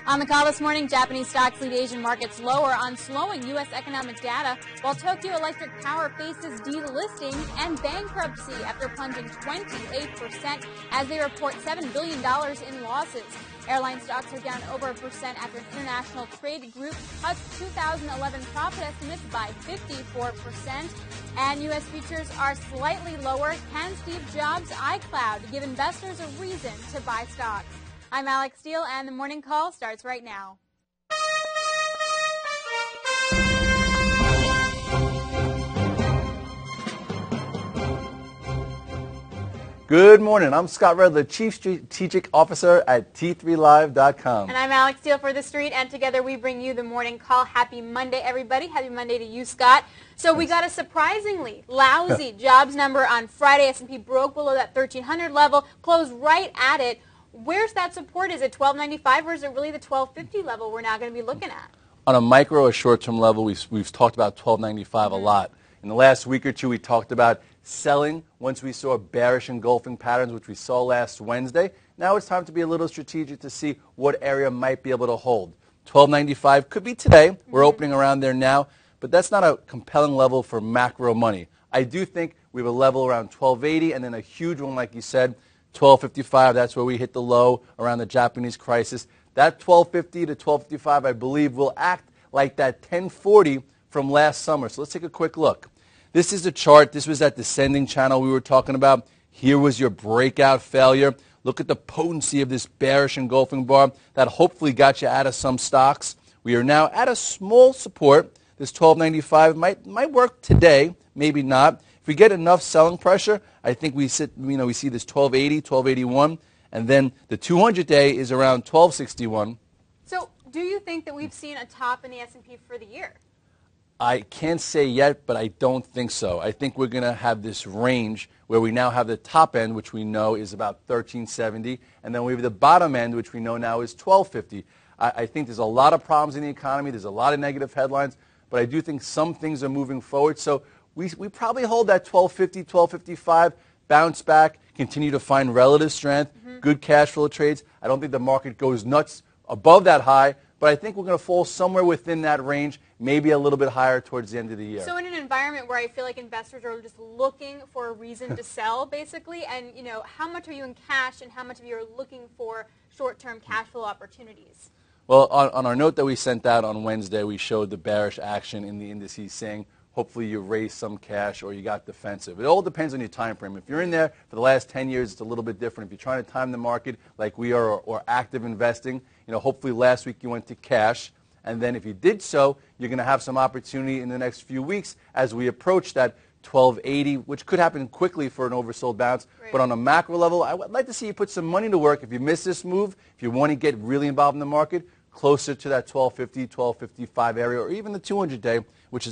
On the call this morning, Japanese stocks lead Asian markets lower on slowing U.S. economic data, while Tokyo Electric Power faces delisting and bankruptcy after plunging 28% as they report $7 billion in losses. Airline stocks are down over 1% after International Trade Group cuts 2011 profit estimates by 54%. And U.S. futures are slightly lower. Can Steve Jobs' iCloud give investors a reason to buy stocks? I'm Alex Steele, and the morning call starts right now. Good morning. I'm Scott Rudd, the Chief Strategic Officer at T3Live.com. And I'm Alex Steele for The Street, and together we bring you the morning call. Happy Monday, everybody. Happy Monday to you, Scott. So we got a surprisingly lousy jobs number on Friday. S&P broke below that 1,300 level, closed right at it. Where's that support? Is it 1295 or is it really the 1250 level we're now going to be looking at? On a micro or short-term level, we've talked about 1295 a lot. In the last week or two, we talked about selling once we saw bearish engulfing patterns, which we saw last Wednesday. Now it's time to be a little strategic to see what area might be able to hold. 1295 could be today. We're opening around there now, but that's not a compelling level for macro money. I do think we have a level around 1280 and then a huge one, like you said, 1255, that's where we hit the low around the Japanese crisis. That 1250 to 1255, I believe, will act like that 1040 from last summer. So let's take a quick look. This is the chart. This was that descending channel we were talking about. Here was your breakout failure. Look at the potency of this bearish engulfing bar that hopefully got you out of some stocks. We are now at a small support. This 1295 might work today, maybe not. If we get enough selling pressure, I think we see this 1280, 1281, and then the 200-day is around 1261. So do you think that we've seen a top in the S&P for the year? I can't say yet, but I don't think so. I think we're going to have this range where we now have the top end, which we know is about 1370, and then we have the bottom end, which we know now is 1250. I think there's a lot of problems in the economy. There's a lot of negative headlines, but I do think some things are moving forward. So we probably hold that 1250, 1255, bounce back, continue to find relative strength, good cash flow trades. I don't think the market goes nuts above that high, but I think we're going to fall somewhere within that range, maybe a little bit higher towards the end of the year. So in an environment where I feel like investors are just looking for a reason to sell, basically, and how much are you in cash and how much of you are looking for short-term cash flow opportunities? Well, on our note that we sent out on Wednesday, we showed the bearish action in the indices saying, hopefully you raised some cash or you got defensive. It all depends on your time frame. If you're in there for the last 10 years, it's a little bit different. If you're trying to time the market like we are or active investing, hopefully last week you went to cash. And then if you did so, you're going to have some opportunity in the next few weeks as we approach that 1280, which could happen quickly for an oversold bounce. Right. But on a macro level, I would like to see you put some money to work. If you miss this move, if you want to get really involved in the market, closer to that 1250, 1255 area, or even the 200-day, which is